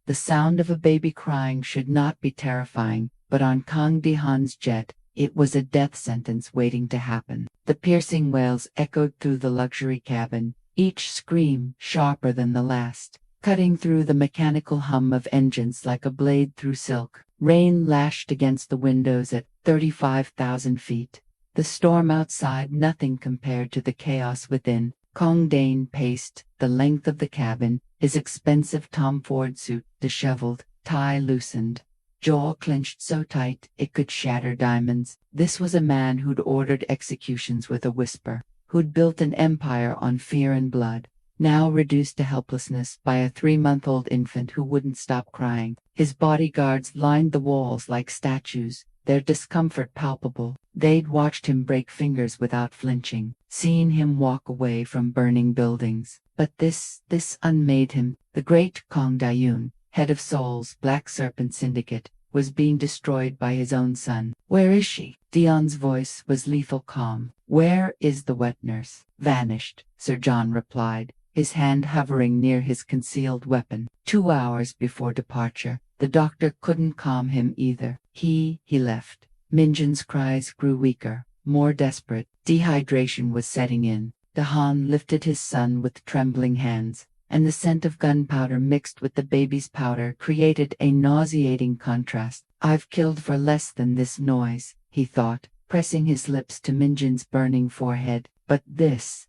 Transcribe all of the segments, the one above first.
The sound of a baby crying should not be terrifying, but on Kang Dae-Hyun's jet, it was a death sentence waiting to happen. The piercing wails echoed through the luxury cabin, each scream sharper than the last, cutting through the mechanical hum of engines like a blade through silk. Rain lashed against the windows at 35,000 feet. The storm outside nothing compared to the chaos within. Kang Dae-Hyun paced the length of the cabin, his expensive Tom Ford suit disheveled, tie loosened, jaw clenched so tight it could shatter diamonds. This was a man who'd ordered executions with a whisper, who'd built an empire on fear and blood, now reduced to helplessness by a 3-month-old infant who wouldn't stop crying. His bodyguards lined the walls like statues, their discomfort palpable. They'd watched him break fingers without flinching, seen him walk away from burning buildings. But this unmade him. The great Kang Dae-Hyun, head of Seoul's Black Serpent Syndicate, was being destroyed by his own son. "Where is she?" Dion's voice was lethal calm. "Where is the wet nurse?" "Vanished," Sir John replied, his hand hovering near his concealed weapon. 2 hours before departure. The doctor couldn't calm him either. He left. Minjin's cries grew weaker, more desperate. Dehydration was setting in. Dae-Hyun lifted his son with trembling hands, and the scent of gunpowder mixed with the baby's powder created a nauseating contrast. "I've killed for less than this noise," he thought, pressing his lips to Minjin's burning forehead. "But this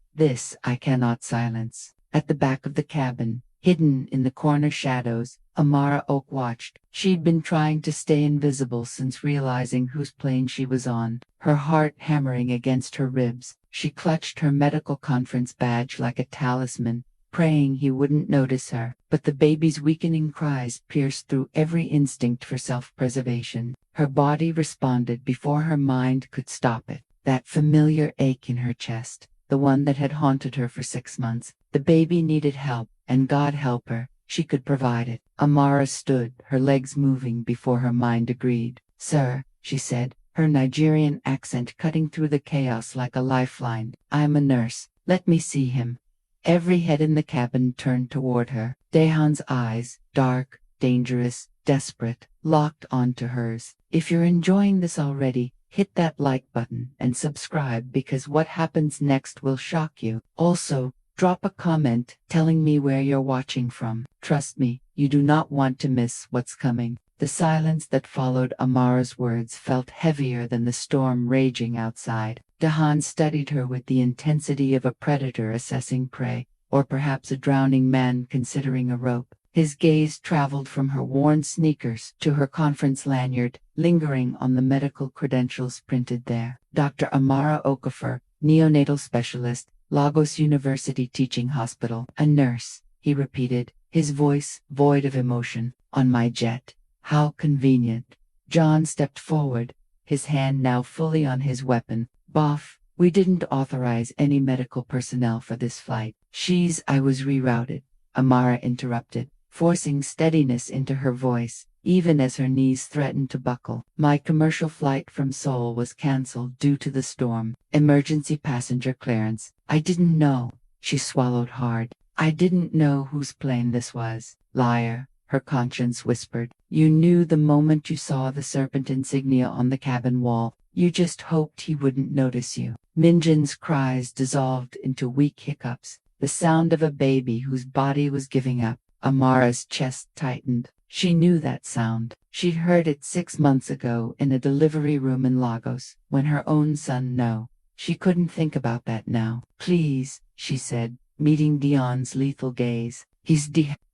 I cannot silence." At the back of the cabin, hidden in the corner shadows, Amara Oak watched. She'd been trying to stay invisible since realizing whose plane she was on, her heart hammering against her ribs. She clutched her medical conference badge like a talisman, praying he wouldn't notice her. But the baby's weakening cries pierced through every instinct for self-preservation. Her body responded before her mind could stop it. That familiar ache in her chest, the one that had haunted her for 6 months. The baby needed help, and God help her, she could provide it. Amara stood, her legs moving before her mind agreed. "Sir," she said, her Nigerian accent cutting through the chaos like a lifeline. "I'm a nurse. Let me see him." Every head in the cabin turned toward her. Dae-Hyun's eyes, dark, dangerous, desperate, locked onto hers. "If you're enjoying this already, hit that like button and subscribe, because what happens next will shock you. Also, drop a comment telling me where you're watching from. Trust me, you do not want to miss what's coming." The silence that followed Amara's words felt heavier than the storm raging outside. Dae-Hyun studied her with the intensity of a predator assessing prey, or perhaps a drowning man considering a rope. His gaze traveled from her worn sneakers to her conference lanyard, lingering on the medical credentials printed there. "Dr. Amara Okafor, neonatal specialist, Lagos University Teaching Hospital." "A nurse," he repeated, his voice void of emotion. "On my jet. How convenient." John stepped forward, his hand now fully on his weapon. "Boff, we didn't authorize any medical personnel for this flight." I was rerouted," Amara interrupted, forcing steadiness into her voice, even as her knees threatened to buckle. "My commercial flight from Seoul was cancelled due to the storm. Emergency passenger clearance. I didn't know." She swallowed hard. "I didn't know whose plane this was." "Liar," her conscience whispered. "You knew the moment you saw the serpent insignia on the cabin wall. You just hoped he wouldn't notice you." Minjin's cries dissolved into weak hiccups, the sound of a baby whose body was giving up. Amara's chest tightened. She knew that sound. She'd heard it 6 months ago in a delivery room in Lagos, when her own son no. She couldn't think about that now. "Please," she said, meeting Dion's lethal gaze.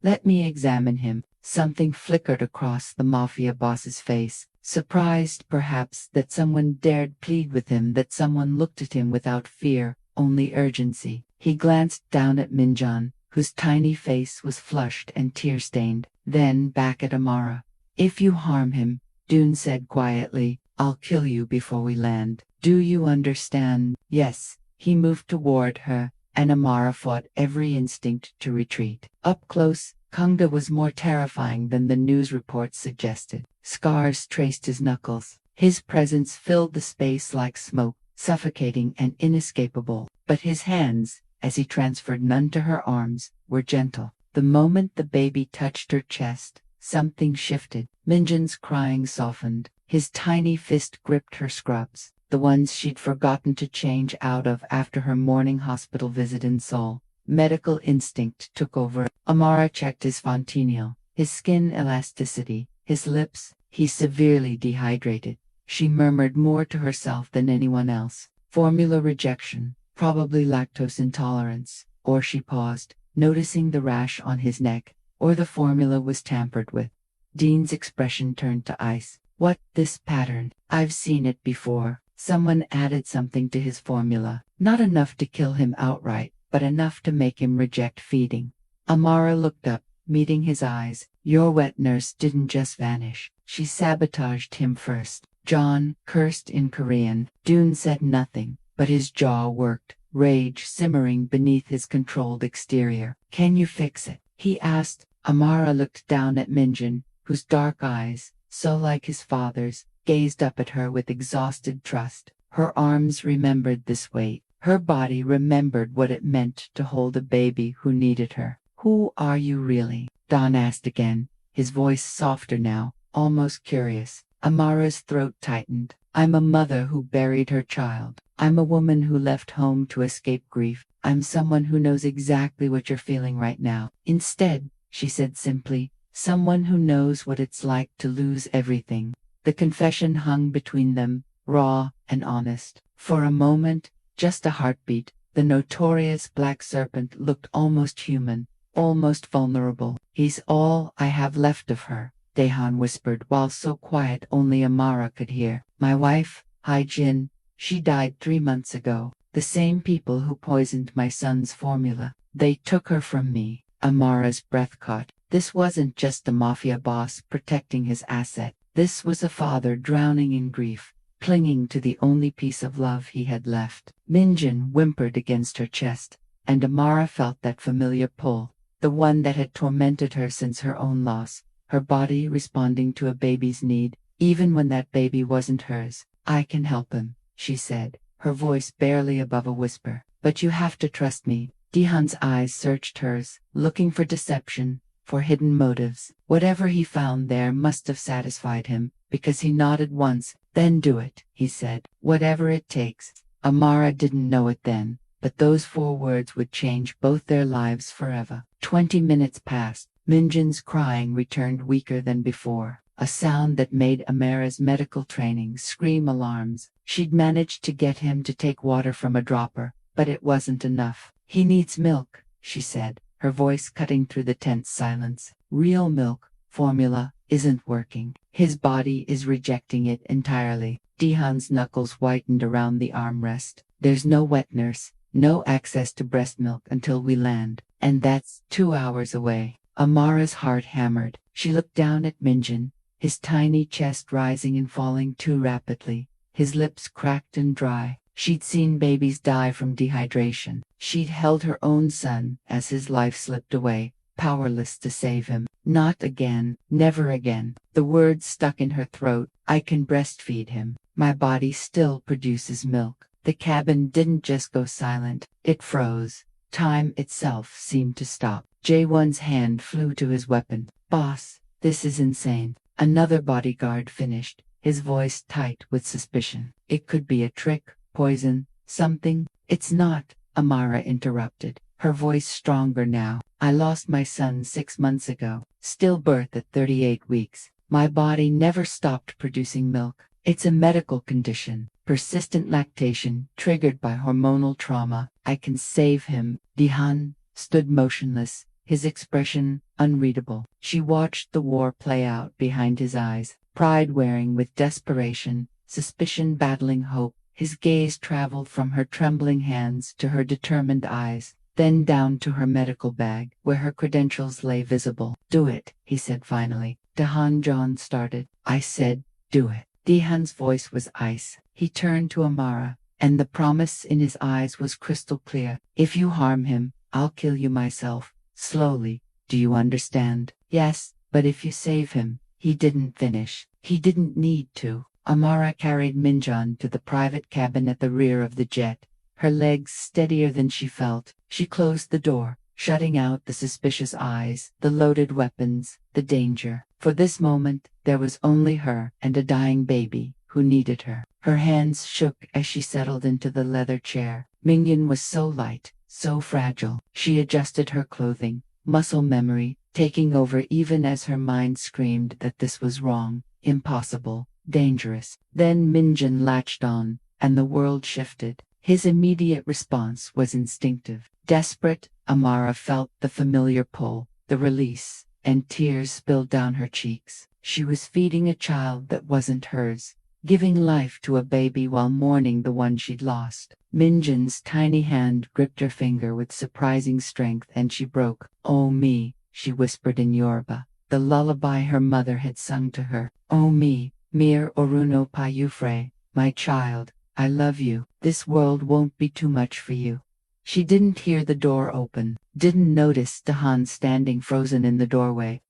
Let me examine him." Something flickered across the Mafia boss's face. Surprised, perhaps, that someone dared plead with him, that someone looked at him without fear, only urgency. He glanced down at Minjin, whose tiny face was flushed and tear-stained, then back at Amara. "If you harm him," Dune said quietly, "I'll kill you before we land. Do you understand?" "Yes." He moved toward her, and Amara fought every instinct to retreat. Up close, Kangda was more terrifying than the news reports suggested. Scars traced his knuckles. His presence filled the space like smoke, suffocating and inescapable. But his hands, as he transferred none to her arms, were gentle. The moment the baby touched her chest, something shifted. Minjin's crying softened. His tiny fist gripped her scrubs, the ones she'd forgotten to change out of after her morning hospital visit in Seoul. Medical instinct took over. Amara checked his fontanelle, his skin elasticity, his lips. He's severely dehydrated. She murmured more to herself than anyone else. Formula rejection, probably lactose intolerance. Or she paused, noticing the rash on his neck. Or the formula was tampered with. Dean's expression turned to ice. What, this pattern? I've seen it before. Someone added something to his formula. Not enough to kill him outright, but enough to make him reject feeding. Amara looked up, meeting his eyes. Your wet nurse didn't just vanish. She sabotaged him first. John cursed in Korean. Dune said nothing, but his jaw worked, rage simmering beneath his controlled exterior. Can you fix it? He asked. Amara looked down at Minjin, whose dark eyes, so like his father's, gazed up at her with exhausted trust. Her arms remembered this weight. Her body remembered what it meant to hold a baby who needed her. Who are you really? Don asked again, his voice softer now, almost curious. Amara's throat tightened. I'm a mother who buried her child. I'm a woman who left home to escape grief. I'm someone who knows exactly what you're feeling right now. Instead, she said simply, someone who knows what it's like to lose everything. The confession hung between them, raw and honest. For a moment, just a heartbeat, the notorious black serpent looked almost human, almost vulnerable. He's all I have left of her, Dae-Hyun whispered while so quiet only Amara could hear. My wife, Hae-jin, she died 3 months ago. The same people who poisoned my son's formula. They took her from me. Amara's breath caught. This wasn't just a mafia boss protecting his asset. This was a father drowning in grief, clinging to the only piece of love he had left. Minjin whimpered against her chest, and Amara felt that familiar pull, the one that had tormented her since her own loss, her body responding to a baby's need, even when that baby wasn't hers. I can help him, she said, her voice barely above a whisper. But you have to trust me. Dae-Hyun's eyes searched hers, looking for deception, for hidden motives. Whatever he found there must have satisfied him, because he nodded once. Then do it, he said. Whatever it takes. Amara didn't know it then, but those 4 words would change both their lives forever. 20 minutes passed. Minjin's crying returned weaker than before, a sound that made Amara's medical training scream alarms. She'd managed to get him to take water from a dropper, but it wasn't enough. He needs milk, she said, her voice cutting through the tense silence. Real milk, formula, isn't working. His body is rejecting it entirely. Dae-Hyun's knuckles whitened around the armrest. There's no wet nurse, no access to breast milk until we land, and that's 2 hours away. Amara's heart hammered. She looked down at Minjin, his tiny chest rising and falling too rapidly, his lips cracked and dry. She'd seen babies die from dehydration. She'd held her own son as his life slipped away, powerless to save him. Not again, never again. The words stuck in her throat. I can breastfeed him. My body still produces milk. The cabin didn't just go silent, it froze. Time itself seemed to stop. Jae-won's hand flew to his weapon. Boss, this is insane. Another bodyguard finished, his voice tight with suspicion. It could be a trick, poison, something. It's not, Amara interrupted, her voice stronger now. I lost my son 6 months ago, stillbirth at 38 weeks. My body never stopped producing milk. It's a medical condition, persistent lactation triggered by hormonal trauma. I can save him. Dae-Hyun stood motionless, his expression unreadable. She watched the war play out behind his eyes, pride wearing with desperation, suspicion battling hope. His gaze traveled from her trembling hands to her determined eyes, then down to her medical bag, where her credentials lay visible. Do it, he said finally. Dae-Hyun John started. I said, do it. Dae-Hyun's voice was ice. He turned to Amara, and the promise in his eyes was crystal clear. If you harm him, I'll kill you myself, slowly. Do you understand? Yes, but if you save him. He didn't finish. He didn't need to. Amara carried Minjin to the private cabin at the rear of the jet, her legs steadier than she felt. She closed the door, shutting out the suspicious eyes, the loaded weapons, the danger. For this moment, there was only her and a dying baby who needed her. Her hands shook as she settled into the leather chair. Mingyan was so light, so fragile. She adjusted her clothing, muscle memory taking over even as her mind screamed that this was wrong, impossible, dangerous. Then Minjin latched on, and the world shifted. His immediate response was instinctive. Desperate, Amara felt the familiar pull, the release, and tears spilled down her cheeks. She was feeding a child that wasn't hers, giving life to a baby while mourning the one she'd lost. Minjin's tiny hand gripped her finger with surprising strength and she broke. "Oh me," she whispered in Yoruba, the lullaby her mother had sung to her. "Oh me, Mir Oruno Payufre, my child, I love you. This world won't be too much for you." She didn't hear the door open, didn't notice Dae-Hyun standing frozen in the doorway.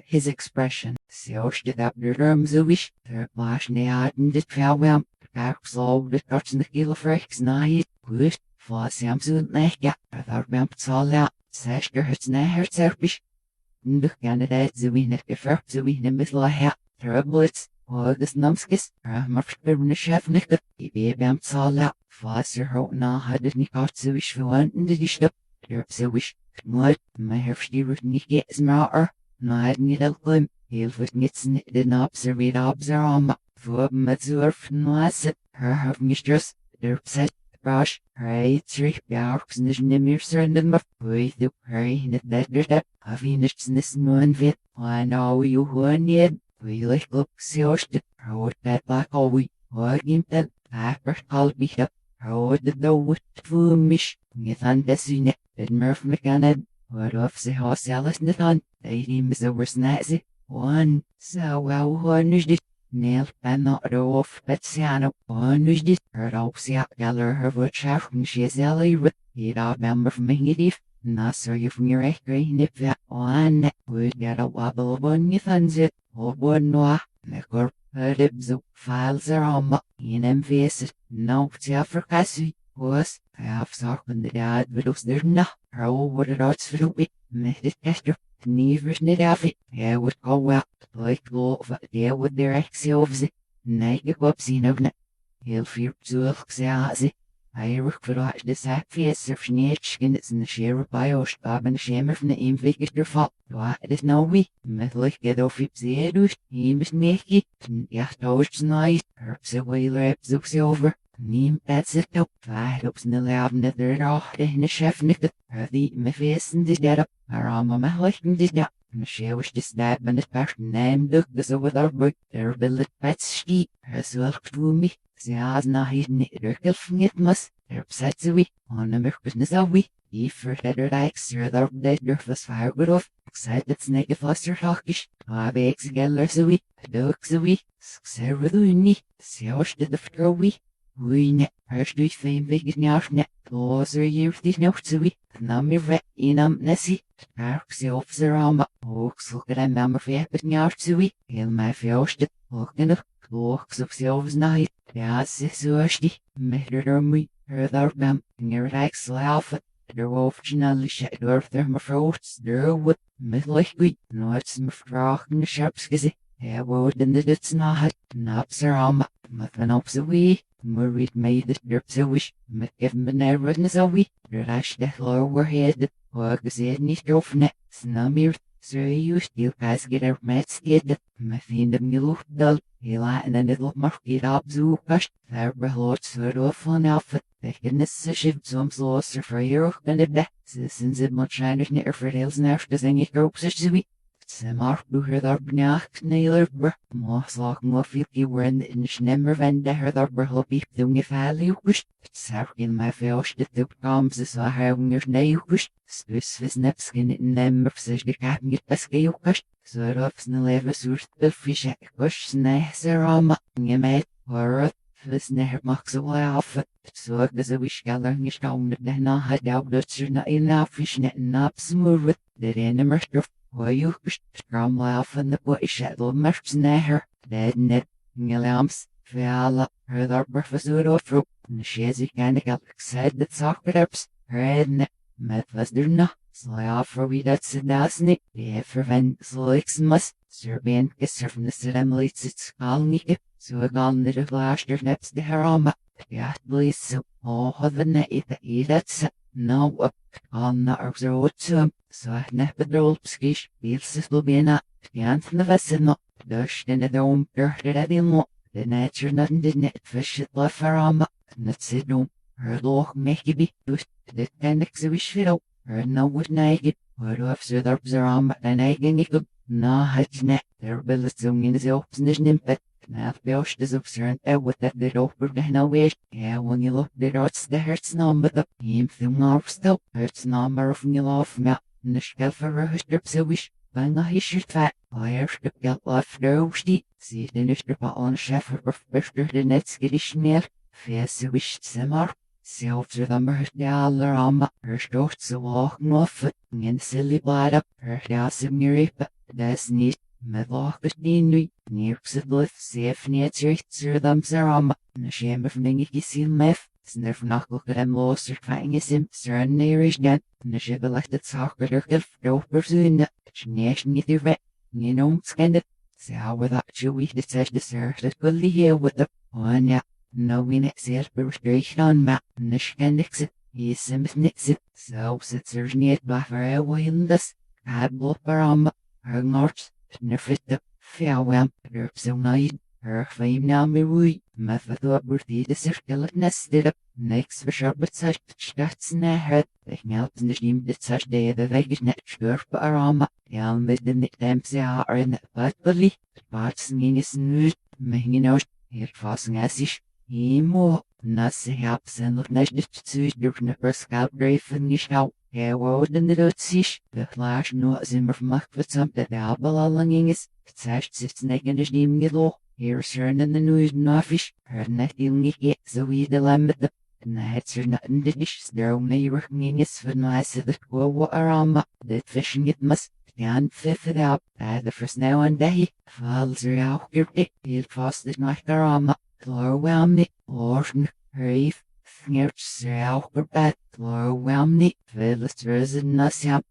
His expression. Agus namskis, marfbirne chefnichte, bam sala, faser ho na hadit ni kart sewish fuan in de step, der sewish, moed, my herfsti rut ni gets maer, na had ni del glim, heel with nits did not observe observe, for mazurf noaset, her have mistress, der set, brush, right, three, yarks, nish nimir surrender, with the prairie in the dead, have finished this moon vid, I know you who need. We like look seost, how that black all we, what in that, after call me up, how did the wood fumish, get on the sune, did Murph McCann, what of the horse Alice Nathan, they deem the worst nazi, one, so well one is it, nail and not off, but Siano, one is it, her old siak galler her wood shaft, and she is ellie with, he'd out member from English. Nasser you from your green if that one would get a wobble when you thuns it, or one noah, necker, ribs of files are on in envious, no Africa was, I have socked the dad widows there na, how would it ought to be, made it tester, never knit off it, I would go well, like love, there with their excelves, naked whoopsie of net, he'll fear to look see. I work for the sack face of Schnitchkin, it's in the share of Biosh, Bob and Shamer from the Invigitor their fault. What is no we? Metalik get off if they do, he must make it, Yachtosh night, herbs away laps over, Neem that's it up, fight ups in the lab, nether off in the chef nicked, her the me face and this dead up, her arm on my life and this down. She was just that when it's past name look this over their book, their billet pets steep, her silk to me. Ze has na his nitterkel from it must, they're upset to we, on the merkbusiness of we, for header likes, or their dead nervous fire good off, excited snake of us or hawkish, bakes together so we, ducks a we, success with uni, seosh did the flicker we net, hirsch do fame big nyash net, laws are year with these notes so we, number vet in Nessie, parks the officer on oaks look at a member for epic nyash so we, il my fiosh did, looking up, looks of silver's night. Ja, sis uashti, mehder me, her bam, near Rex Alpha, der Wolfchinally shed earth their mafroats, der wood, midlichty, no it's mafrock in the sharps gizzy, wood in the dits not, naps are on my fanops a wee, Murray made the derps a wish, give me never witness a wee, der ash death lower headed, work is it nicht offnet, snummy. So you still guys get a mat skid, my fiend of me look dull, he lighten a little market up zoo push, there behort sort of an outfit, the goodness a shift some sauce or for your and a death, citizens of much shinish near for hills and after singing groups as we. Some are who heard our bnack nailer br, moss lock mofilky were in the schnemmer van der her their hoppy doing a valley wish, sark in my fish that the comes as I have your nail wish, spruce with nepskin in them of such the cat get a scale kush, sort of snillever source the fish at kush snares are on my mate, or the snare marks away off it, so there's a wish gathering is down that then I had out that you're not enough fish net and up smooth with the enemy. Why you strum laugh in the boy shadow merch neher, dead net, lamps, fiala, her their breakfast of fruit, and she has a kind of said that socket ups, her head net, met was er nog, so ja voor wie dat ze das niet, die verwend zo ik mus, Serbian gesurfnis remly zit skalnike, so gaan de glaasder neps de herama, ja blees zo, hadden ne dat ze, nou op, gaan naar zo zo, so ne bedrol skish, beelses lobena, ja van de wessen, dus in de dom, de mo, de nature nothing did net fish it left herama, net zit dom. Her loch mekibi, dus dit kan ik zo is veel. Her nou wordt neigend, waar of ze daar bezraam en eigen ik op. Na het net, der billen zong in de opsnisch nimpet. Na beost is op zijn wat dat dit over de nou wees. Ja, wanneer je loopt de rots de hertsnaam op. Hem film afstel, hertsnaam of niet af me. De schelfer hustrip zo is. Bijna is het vet. Eerst geld af de oostie. Zie de nustrip aan scheffer of bester de net skiddisch meer. Fes wischt ze maar. Zelfs dan maar de allerama, stoot ze walken of het, en silly blad op, ja ze mirippe, dat is niet, met walkers die nu, niks het lift, zeef niet zucht dan ze rama, en schemer van dingetjes zien mef, snurf nachtel en loser vangen sim, zern neerisch den, en ze belegt het zaken er gif, doper zune, schnees niet de wet, niet omskende, ze houden dat je wie de zes de zerg, dat wil die heel wat de, oh ja. No we net zeer berustrecht aan ma, nisch ken ik ze, je simt niet zit, zo zit er niet bij wildes, kabel param, her ngort, snurfitte, fjouwem, er zo naid, her fame naam beroei, met wat op die de cirkel het nest dit op, niks verschabbet zegt, stats nehet, ik melp niet neem dit zes de weg is net schurf param, ja met de niet temse haar in het badbeli, spaatsen ging is nu, mengenoos, hier vassen is. Imo, nasse hapsen nog net zuid door de perskaalbreven niet hou. Hij wouden de doodsies, de glaas no zimmer macht wat samt de abelalling is. Het zegt zit negen de diem geloog. Hier schurnen de nuus nafisch, her net ilgige, zo wie de lembede. En het er net in de dish, daarom neerig is van wijze de koe arama. Dit fishing het mas. Jan pfiffen op, de versnauw en day. Vals er ook geert, heel vast is nog arama. Glorwelmni, Orschen, Reef, Snirts, Rauchgerbet, Glorwelmni, Willis versen Nasjam,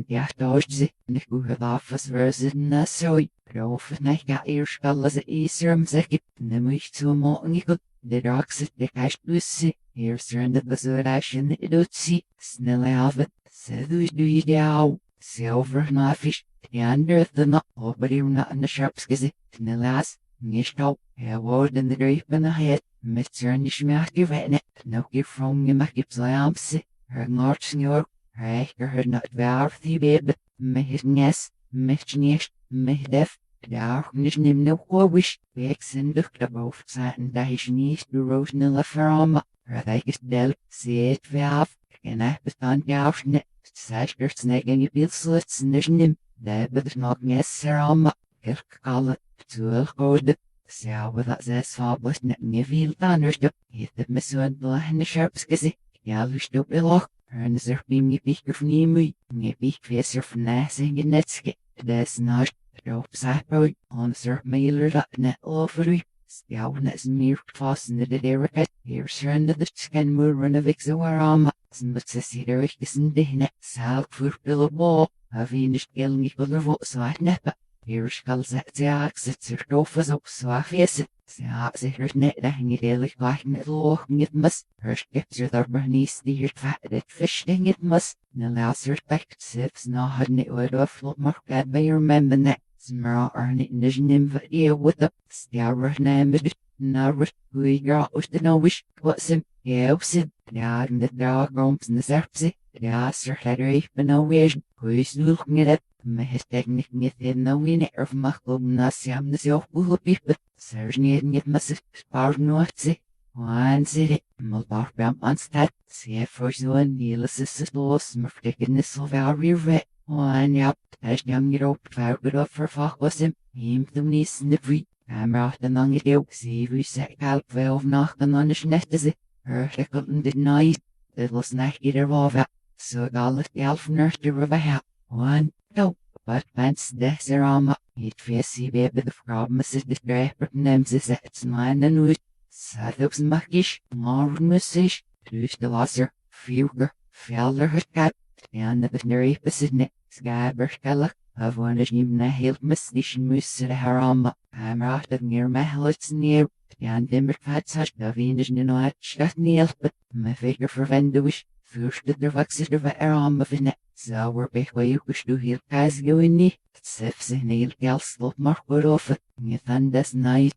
ja, Dodge, nicht gut Waffes versen Nasoi, Profen, nicht gar ihr Skalle, ze Isram, Sekip, nämlich zu Morgen, de Roxit, de Kashbussi, hier surrender the Surashin, Dutsi, Snellhaven, Sedu, do you dow, Silver, Nafish, the under the not, but you're not in the sharps, Snellas. Nicht auch, wordt in de dreef ben het, met z'n niet meer gewenet, nog je from je mag je plaamse, her ngortsnjor, reicher her not waar die bebe, met het nes, met niet, met def, daar niet neem no wish, weg zijn lucht daarboven zaten, dat is niet de roosnelle verama, er is del, zeet werf, en hij bestand jouw net, zes er snegen je beeldsluts niet, daar bedoelt nog nes serama, kerkkallen. Zulgode, zelfde dat zes fabels net niet veel anders op, heeft het me zo'n blahende scherps gezicht, ja lust op de lach, en zich bij me pieker van nie moe, me piek visser van nasing in netske, des naast, erop zaakbouw, on zich mailer dat net over u, spjouw net meer vasten de dereket, hier schende de skenmoeren of ik zo arama, met ze siderig gesen digne, zaak voor pillebol, af in de skil niet willen wat zwaar neppen. Hier skal zaak zit er dofes op zwaar feesten. Zaak zich er net dat je eerlijk wacht met loog niet mis. Er skipt er daar maar niet die het vat het visding niet mis. De laatste pekt zips na het niet ooit aflop maar gaat bij je member net. Smra er niet in de zin van je wat op. Stjouwer nemen de naar hoe je gaat uit de nou is. Wat sim, je op sim. Ja, in de dag komt in de zerpse. Ja, er gaat er even nou wees. Hoe je zoekt niet het. Maar het techniek niet in nou in of mag komen na siam de zelf boel piepen. Serge niet met zich spaar nooit zich. Waan zit maar waar bam aanstaat. Zie voor zo'n hele sisses los, maar verdikken is zo ver weer weg. Waan ja, hij is jong hierop, verder of vervacht was hem. Hem toen niet in de vrije. Amara dan lang het ook, zie wie zeg half 12 nacht en dan is net ze. Hertekkelten dit naïs, dit was nacht ieder waven. Zo gal het 11 nacht er weg. Waan, no. But mens des arama, het visie bebe de vrouwen zit de drijper neemt ze zet mijn en uit. Zet op zijn magisch, maar muzisch, dus de lasser, vuur, velder het kat, and the veterinary Pasidne, Skyberkella, of one is new Nahil Mislish Musa Harama, Amara near Mahalits near, and Democrat such of Indian Shut Neil, but my figure for Venduish, first the Vaxit of Aram of Inet, so we're big way you wish to heal guys going knee, Sifs in Neil Galslop Markwood off it, Nithandas night,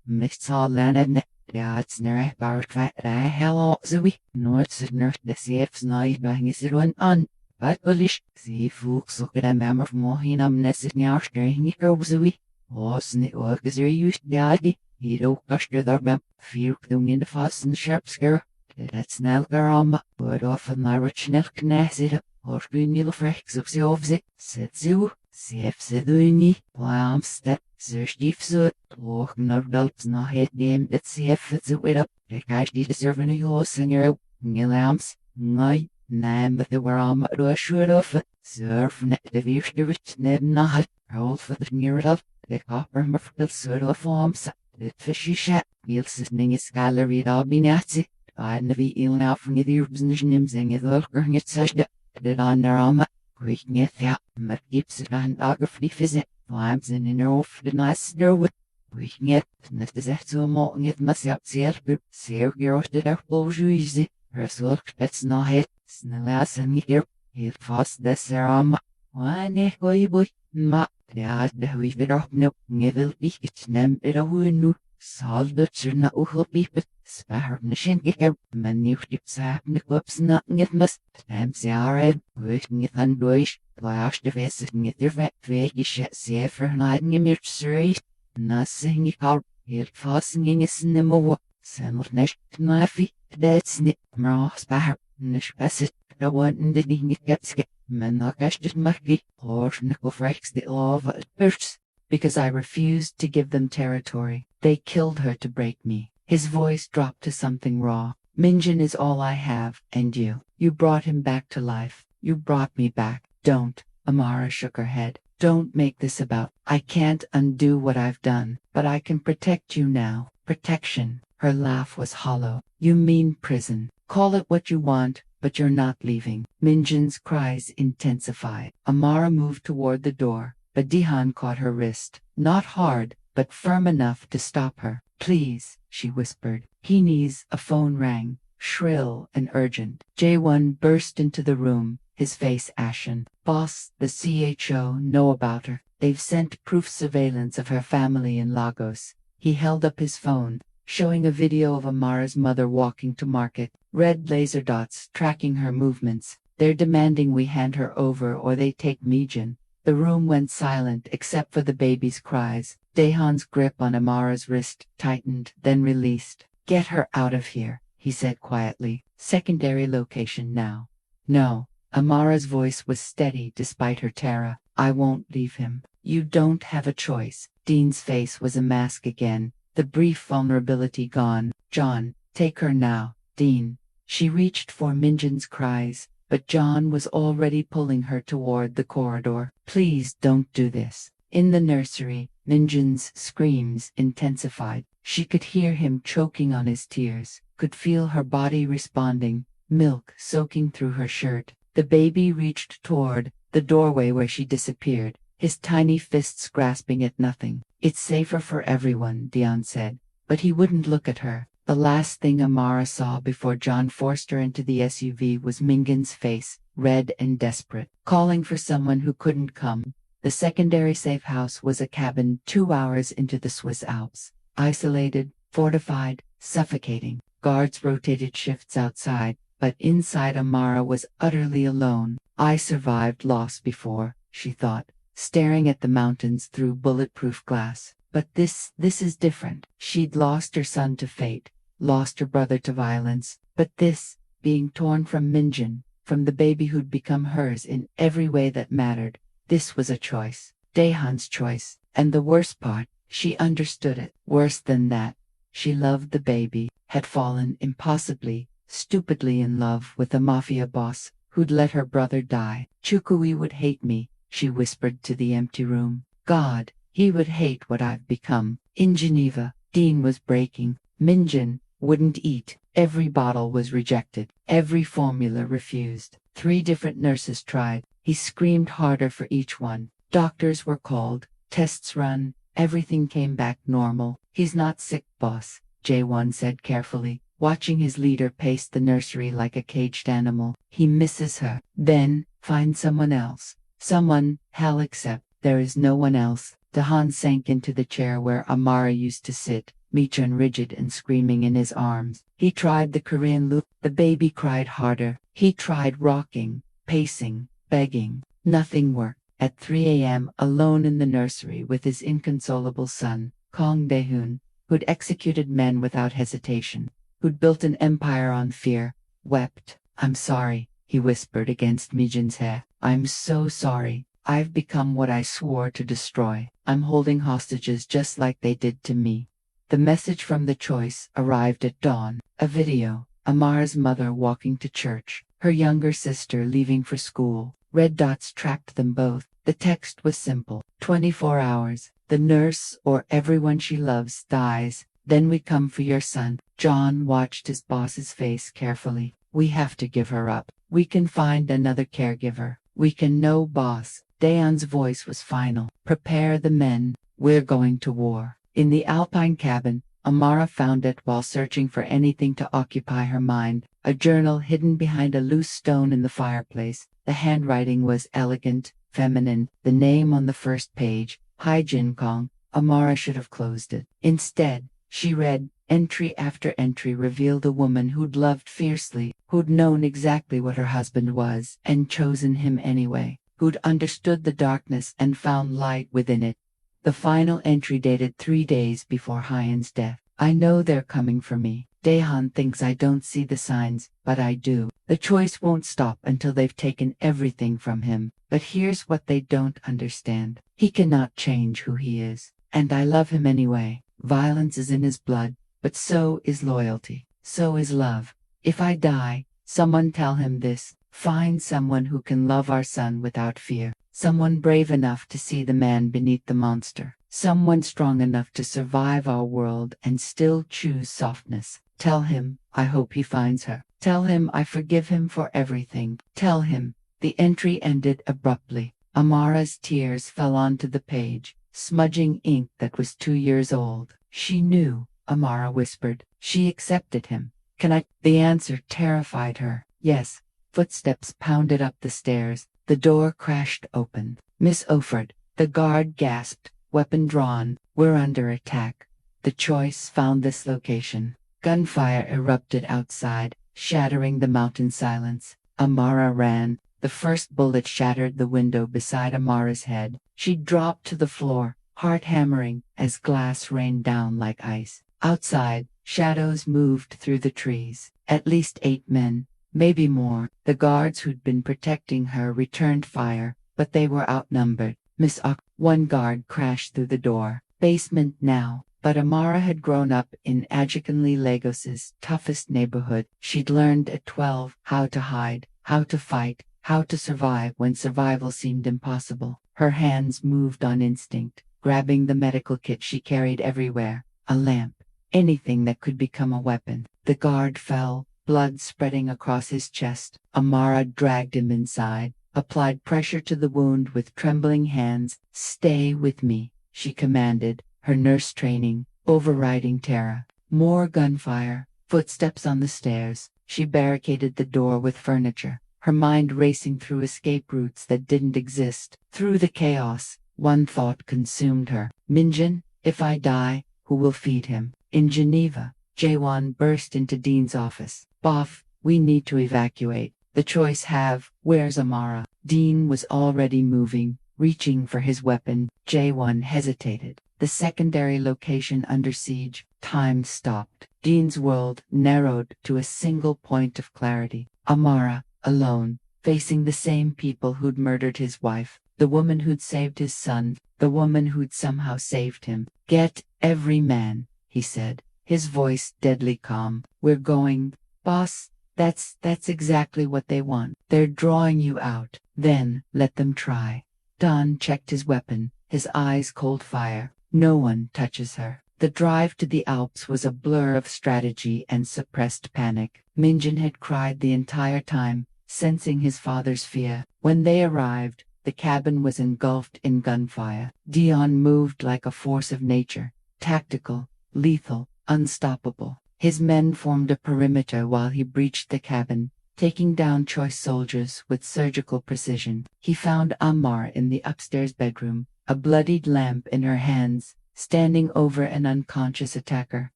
mixed all land. Ja, it's near a fat hell Zoe, North Sidner, the CF's night bang is it one on. But bullish, see folks look at a member of Mohinam Nessit now staring at Zoe. Wasn't it work as you're used daddy? He don't gush to their mem, fear them in the fast and sharp scare. That's Nelgarama, but often I rich Nelk Nassit, or Gunil Frex of the Ovsit, said Zoo, CF Siduni, Wham step. Stief so, och när dulps na het dem det CF så up, det kanske de deserve en hos en euro, ngilams, nej, nej, but they were am do sure of it, surf net the virste rich neb na roll for the near of, the copper murfil sort of forms, the fishy shat, wheels ning is gallery da binati, I never ill now from the urbs nims in the lurking it such that on their armor, quick net that, but keeps it on dogger free visit. Times in off the nice with we can get that so more get myself self ser girls that are easy her silk that's not it snellas and here it fast this arm why ne boy ma yeah the we bit up no never be it's nem it a win solve the churna be but spare machine get out man you tips happen clubs not get must times are working it and doish Last of us and get their vet vague shit safe for hiding in your street. Nothing you call it fastening in a cinema. Sandal nesh knifey, that's nip, mross bar, nish passage, the one in the ding it gets get. Man, I guess just mucky, or nickel frakes the love at bursts. Because I refused to give them territory, they killed her to break me. His voice dropped to something raw. Minjin is all I have, and you brought him back to life. You brought me back. Don't, Amara shook her head. Don't make this about, I can't undo what I've done, but I can protect you now. Protection. Her laugh was hollow. You mean prison. Call it what you want, but you're not leaving. Minjin's cries intensified. Amara moved toward the door, but Dae-Hyun caught her wrist. Not hard, but firm enough to stop her. Please, she whispered. Heeny's a phone rang, shrill and urgent. Jae-won burst into the room, his face ashen. Boss, the CHO know about her. They've sent proof surveillance of her family in Lagos. He held up his phone, showing a video of Amara's mother walking to market, red laser dots tracking her movements. They're demanding we hand her over or they take Mijin. The room went silent except for the baby's cries. Dae-Hyun's grip on Amara's wrist tightened, then released. Get her out of here, he said quietly. Secondary location now. No. Amara's voice was steady despite her terror. I won't leave him. You don't have a choice. Dean's face was a mask again, the brief vulnerability gone. John, take her now. Dean. She reached for Minjin's cries, but John was already pulling her toward the corridor. Please don't do this. In the nursery, Minjin's screams intensified. She could hear him choking on his tears, could feel her body responding, milk soaking through her shirt. The baby reached toward the doorway where she disappeared, his tiny fists grasping at nothing. It's safer for everyone, Dae-Hyun said, but he wouldn't look at her. The last thing Amara saw before John forced her into the SUV was Mingin's face, red and desperate, calling for someone who couldn't come. The secondary safe house was a cabin 2 hours into the Swiss Alps, isolated, fortified, suffocating. Guards rotated shifts outside, but inside Amara was utterly alone. I survived loss before, she thought, staring at the mountains through bulletproof glass. But this is different. She'd lost her son to fate, lost her brother to violence, but this, being torn from Minjin, from the baby who'd become hers in every way that mattered, this was a choice. Dae-Hyun's choice. And the worst part, she understood it. Worse than that, she loved the baby, had fallen impossibly, stupidly in love with a Mafia boss who'd let her brother die. Chukui would hate me, she whispered to the empty room. God, he would hate what I've become. In Geneva, Dean was breaking. Minjin wouldn't eat. Every bottle was rejected. Every formula refused. 3 different nurses tried. He screamed harder for each one. Doctors were called, tests run, everything came back normal. He's not sick, boss, Jae-won said carefully, watching his leader pace the nursery like a caged animal. He misses her. Then, find someone else. Someone, hell except, there is no one else. Dae-Hyun sank into the chair where Amara used to sit, Michun rigid and screaming in his arms. He tried the Korean loop. The baby cried harder. He tried rocking, pacing, begging. Nothing worked. At 3 a.m., alone in the nursery with his inconsolable son, Kong Dae-Hyun, who'd executed men without hesitation, who'd built an empire on fear, wept. I'm sorry, he whispered against Mijin's hair. I'm so sorry. I've become what I swore to destroy. I'm holding hostages just like they did to me. The message from the choice arrived at dawn. A video. Amara's mother walking to church, her younger sister leaving for school. Red dots tracked them both. The text was simple. 24 hours. The nurse or everyone she loves dies. Then we come for your son. John watched his boss's face carefully. We have to give her up. We can find another caregiver. We can. No, boss. Dae-Hyun's voice was final. Prepare the men. We're going to war. In the Alpine cabin, Amara found it while searching for anything to occupy her mind. A journal hidden behind a loose stone in the fireplace. The handwriting was elegant, feminine. The name on the first page, Hai Jin Kong. Amara should have closed it. Instead, she read, entry after entry revealed a woman who'd loved fiercely, who'd known exactly what her husband was and chosen him anyway, who'd understood the darkness and found light within it. The final entry dated 3 days before Hyun's death. I know they're coming for me. Dae-Hyun thinks I don't see the signs, but I do. The choice won't stop until they've taken everything from him. But here's what they don't understand. He cannot change who he is. And I love him anyway. Violence is in his blood, but so is loyalty. So is love. If I die, someone tell him this. Find someone who can love our son without fear. Someone brave enough to see the man beneath the monster. Someone strong enough to survive our world and still choose softness. Tell him, I hope he finds her. Tell him I forgive him for everything. Tell him. The entry ended abruptly. Amara's tears fell onto the page, smudging ink that was 2 years old. She knew, Amara whispered. She accepted him. Can I? The answer terrified her. Yes. Footsteps pounded up the stairs. The door crashed open. Miss Oford, the guard gasped, weapon drawn. We're under attack. The choice found this location. Gunfire erupted outside, shattering the mountain silence. Amara ran. The first bullet shattered the window beside Amara's head. She dropped to the floor, heart hammering, as glass rained down like ice. Outside, shadows moved through the trees. At least 8 men, maybe more. The guards who'd been protecting her returned fire, but they were outnumbered. Miss Ok, one guard crashed through the door. Basement now. But Amara had grown up in Ajikanli Lagos's toughest neighborhood. She'd learned at 12 how to hide, how to fight, how to survive when survival seemed impossible. Her hands moved on instinct, grabbing the medical kit she carried everywhere. A lamp. Anything that could become a weapon. The guard fell, blood spreading across his chest. Amara dragged him inside, applied pressure to the wound with trembling hands. Stay with me, she commanded, her nurse training overriding terror. More gunfire, footsteps on the stairs. She barricaded the door with furniture, her mind racing through escape routes that didn't exist. Through the chaos, one thought consumed her. Minjin, if I die, who will feed him? In Geneva, Jae-won burst into Dean's office. Boff, we need to evacuate. The choice have. Where's Amara? Dean was already moving, reaching for his weapon. Jae-won hesitated. The secondary location under siege. Time stopped. Dean's world narrowed to a single point of clarity. Amara, alone, facing the same people who'd murdered his wife, the woman who'd saved his son, the woman who'd somehow saved him. Get every man, he said, his voice deadly calm. We're going, boss. That's exactly what they want. They're drawing you out. Then, let them try. Don checked his weapon, his eyes cold fire. No one touches her. The drive to the Alps was a blur of strategy and suppressed panic. Minjin had cried the entire time, sensing his father's fear. When they arrived, the cabin was engulfed in gunfire. Dae-Hyun moved like a force of nature, tactical, lethal, unstoppable. His men formed a perimeter while he breached the cabin, taking down choice soldiers with surgical precision. He found Amara in the upstairs bedroom, a bloodied lamp in her hands, standing over an unconscious attacker.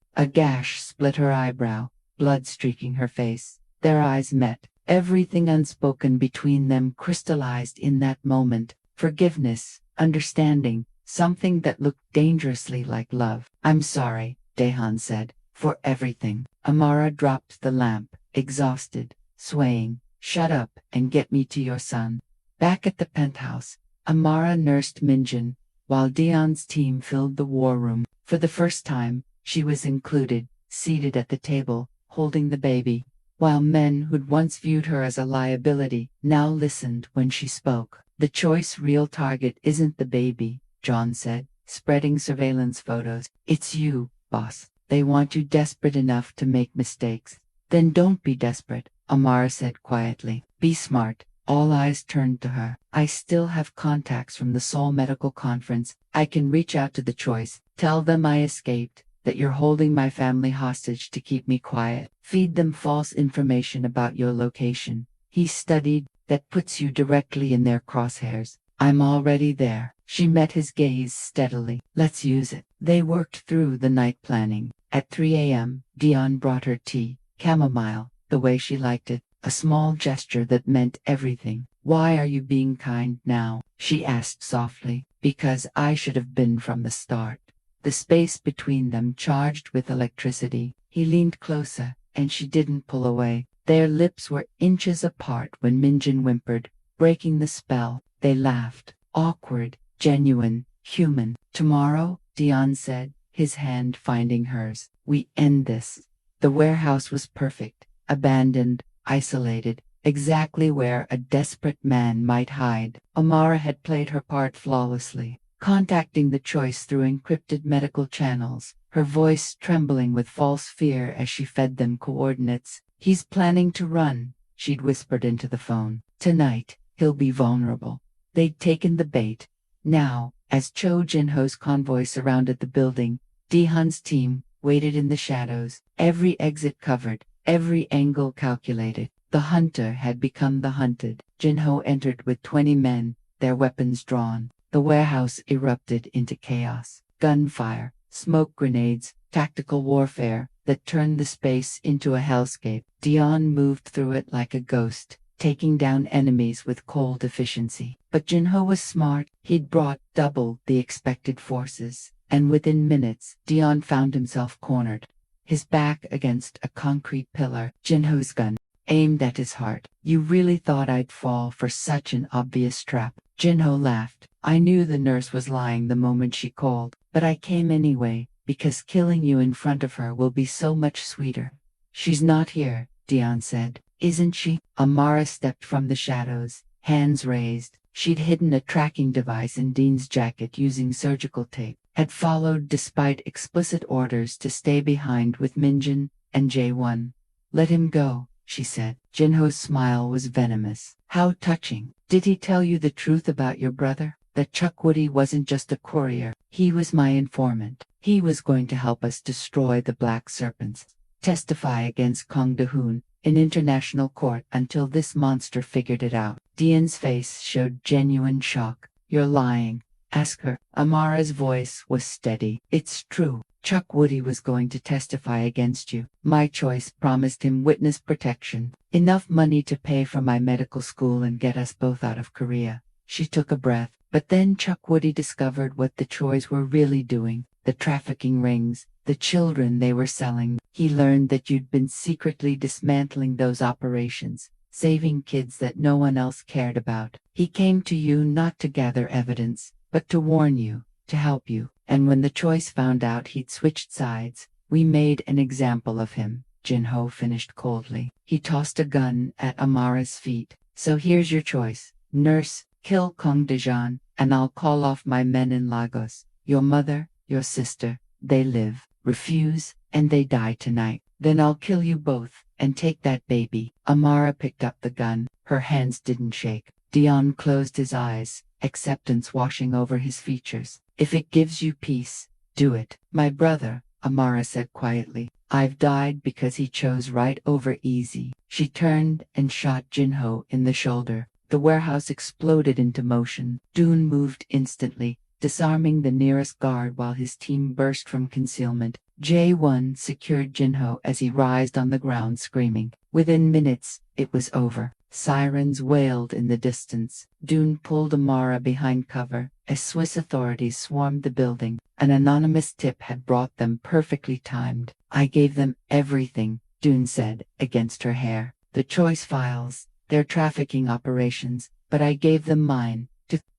A gash split her eyebrow, blood streaking her face. Their eyes met. Everything unspoken between them crystallized in that moment. Forgiveness, understanding, something that looked dangerously like love. "I'm sorry," Dae-Hyun said, "for everything." Amara dropped the lamp, exhausted, swaying. "Shut up and get me to your son." Back at the penthouse, Amara nursed Minjin, while Dae-Hyun's team filled the war room. For the first time, she was included, seated at the table, holding the baby. While men who'd once viewed her as a liability now listened when she spoke. "The choice real target isn't the baby," John said, spreading surveillance photos. "It's you, boss. They want you desperate enough to make mistakes." "Then don't be desperate," Amara said quietly. "Be smart." All eyes turned to her. "I still have contacts from the Seoul Medical Conference. I can reach out to the choice. Tell them I escaped, that you're holding my family hostage to keep me quiet. Feed them false information about your location. He studied, that puts you directly in their crosshairs. I'm already there." She met his gaze steadily. "Let's use it." They worked through the night planning. At 3 a.m., Dae-Hyun brought her tea, chamomile, the way she liked it, a small gesture that meant everything. "Why are you being kind now?" she asked softly. "Because I should have been from the start." The space between them charged with electricity. He leaned closer, and she didn't pull away. Their lips were inches apart when Minjin whimpered, breaking the spell. They laughed. Awkward, genuine, human. "Tomorrow," Dae-Hyun said, his hand finding hers, "we end this." The warehouse was perfect, abandoned, isolated, exactly where a desperate man might hide. Amara had played her part flawlessly, contacting the choice through encrypted medical channels, her voice trembling with false fear as she fed them coordinates. "He's planning to run," she'd whispered into the phone. "Tonight, he'll be vulnerable." They'd taken the bait. Now, as Cho Jin-ho's convoy surrounded the building, Dae-Hyun's team waited in the shadows, every exit covered, every angle calculated. The hunter had become the hunted. Jin-ho entered with 20 men, their weapons drawn. The warehouse erupted into chaos. Gunfire, smoke grenades, tactical warfare that turned the space into a hellscape. Dae-Hyun moved through it like a ghost, taking down enemies with cold efficiency. But Jin-ho was smart. He'd brought double the expected forces, and within minutes, Dae-Hyun found himself cornered, his back against a concrete pillar. Jin-ho's gun aimed at his heart. "You really thought I'd fall for such an obvious trap?" Jin-ho laughed. "I knew the nurse was lying the moment she called, but I came anyway, because killing you in front of her will be so much sweeter." "She's not here," Dae-Hyun said. "Isn't she?" Amara stepped from the shadows, hands raised. She'd hidden a tracking device in Dean's jacket using surgical tape, had followed despite explicit orders to stay behind with Minjin and Jae-won. "Let him go," she said. Jin-ho's smile was venomous. "How touching. Did he tell you the truth about your brother? That Chuck Woody wasn't just a courier. He was my informant. He was going to help us destroy the Black Serpents. Testify against Kang Da-hoon in international court until this monster figured it out." Dae-Hyun's face showed genuine shock. "You're lying. Ask her." Amara's voice was steady. "It's true. Chuck Woody was going to testify against you. My choice promised him witness protection, enough money to pay for my medical school and get us both out of Korea." She took a breath. "But then Chuck Woody discovered what the Choys were really doing, the trafficking rings, the children they were selling. He learned that you'd been secretly dismantling those operations, saving kids that no one else cared about. He came to you not to gather evidence, but to warn you, to help you. And when the Choice found out he'd switched sides, we made an example of him." Jin-ho finished coldly. He tossed a gun at Amara's feet. "So here's your choice. Nurse, kill Kang Da-jeon, and I'll call off my men in Lagos. Your mother, your sister, they live. Refuse, and they die tonight." Then I'll kill you both, and take that baby. Amara picked up the gun. Her hands didn't shake. Dae-Hyun closed his eyes, acceptance washing over his features. If it gives you peace, do it. My brother, Amara said quietly. I've died because he chose right over easy. She turned and shot Jinho in the shoulder. The warehouse exploded into motion. Dune moved instantly, disarming the nearest guard while his team burst from concealment. Jae-won secured Jinho as he writhed on the ground screaming. Within minutes, it was over. Sirens wailed in the distance. Dune pulled Amara behind cover as Swiss authorities swarmed the building. An anonymous tip had brought them perfectly timed. I gave them everything, Dune said, against her hair. The choice files, their trafficking operations, but I gave them mine.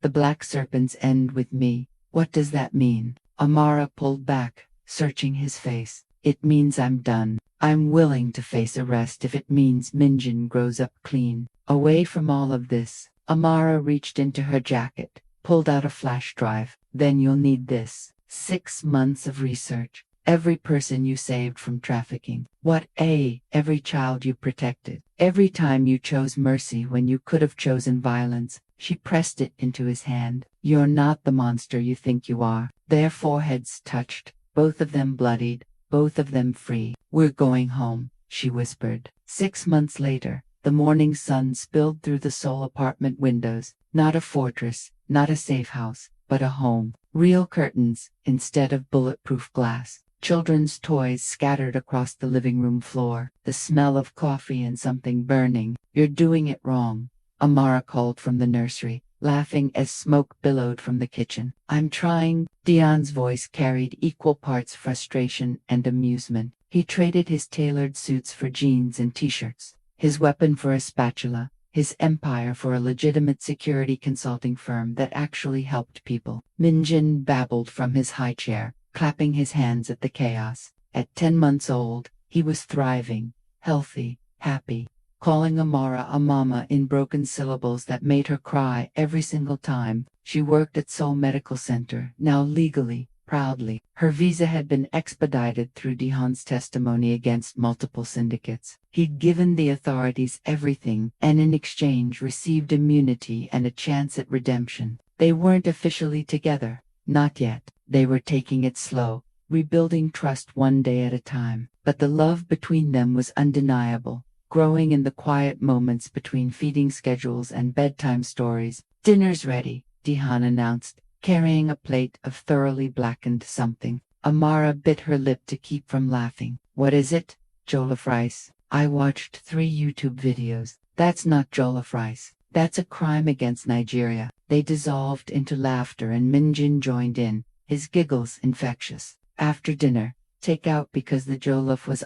The black serpents end with me. What does that mean? Amara pulled back, searching his face. It means I'm done. I'm willing to face arrest if it means Minjin grows up clean. Away from all of this, Amara reached into her jacket, pulled out a flash drive. Then you'll need this. 6 months of research. Every person you saved from trafficking. Every child you protected. Every time you chose mercy when you could have chosen violence. She pressed it into his hand. You're not the monster you think you are. Their foreheads touched, both of them bloodied, both of them free. We're going home, she whispered. 6 months later, the morning sun spilled through the Seoul apartment windows. Not a fortress, not a safe house, but a home. Real curtains, instead of bulletproof glass. Children's toys scattered across the living room floor. The smell of coffee and something burning. You're doing it wrong, Amara called from the nursery, laughing as smoke billowed from the kitchen. I'm trying. Dae-Hyun's voice carried equal parts frustration and amusement. He traded his tailored suits for jeans and t-shirts, his weapon for a spatula, his empire for a legitimate security consulting firm that actually helped people. Minjin babbled from his high chair, clapping his hands at the chaos. At 10 months old, he was thriving, healthy, happy, calling Amara a mama in broken syllables that made her cry every single time. She worked at Seoul Medical Center, now legally, proudly. Her visa had been expedited through Dae-Hyun's testimony against multiple syndicates. He'd given the authorities everything and in exchange received immunity and a chance at redemption. They weren't officially together. Not yet. They were taking it slow, rebuilding trust one day at a time. But the love between them was undeniable, growing in the quiet moments between feeding schedules and bedtime stories. Dinner's ready, Dae-Hyun announced, carrying a plate of thoroughly blackened something. Amara bit her lip to keep from laughing. What is it? Jollof rice. I watched 3 YouTube videos. That's not jollof rice. That's a crime against Nigeria. They dissolved into laughter and Minjin joined in, his giggles infectious. After dinner, take out because the jollof was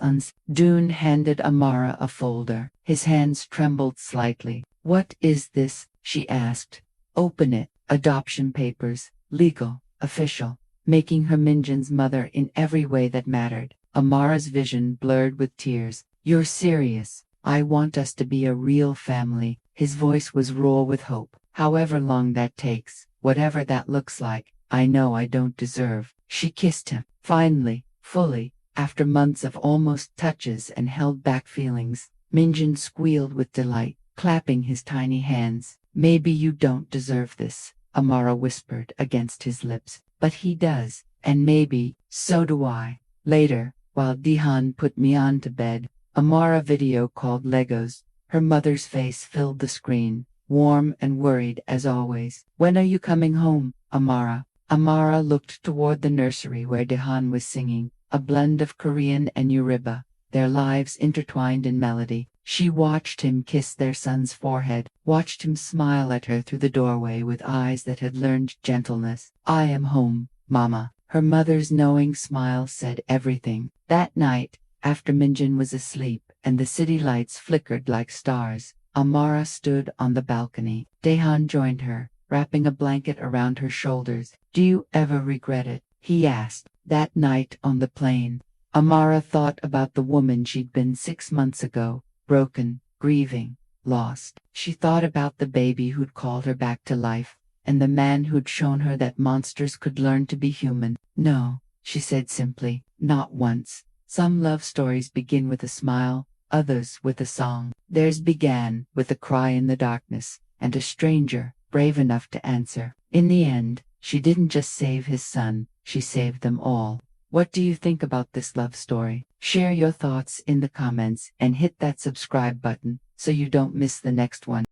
Dune handed Amara a folder. His hands trembled slightly. What is this? She asked. Open it. Adoption papers. Legal. Official. Making her Minjin's mother in every way that mattered. Amara's vision blurred with tears. You're serious. I want us to be a real family. His voice was raw with hope. However long that takes, whatever that looks like, I know I don't deserve. She kissed him, finally, fully, after months of almost touches and held back feelings. Minjin squealed with delight, clapping his tiny hands. Maybe you don't deserve this, Amara whispered against his lips. But he does, and maybe, so do I. Later, while Dae-Hyun put me on to bed, Amara video called Legos. Her mother's face filled the screen, warm and worried as always. When are you coming home, Amara? Amara looked toward the nursery where Dae-Hyun was singing, a blend of Korean and Yoruba, their lives intertwined in melody. She watched him kiss their son's forehead, watched him smile at her through the doorway with eyes that had learned gentleness. I am home, Mama. Her mother's knowing smile said everything. That night, after Minjin was asleep and the city lights flickered like stars, Amara stood on the balcony. Dae-Hyun joined her, wrapping a blanket around her shoulders. Do you ever regret it? He asked. That night on the plane, Amara thought about the woman she'd been 6 months ago, broken, grieving, lost. She thought about the baby who'd called her back to life, and the man who'd shown her that monsters could learn to be human. No, she said simply, not once. Some love stories begin with a smile, others with a song. Theirs began with a cry in the darkness, and a stranger, brave enough to answer. In the end, she didn't just save his son, she saved them all. What do you think about this love story? Share your thoughts in the comments and hit that subscribe button so you don't miss the next one.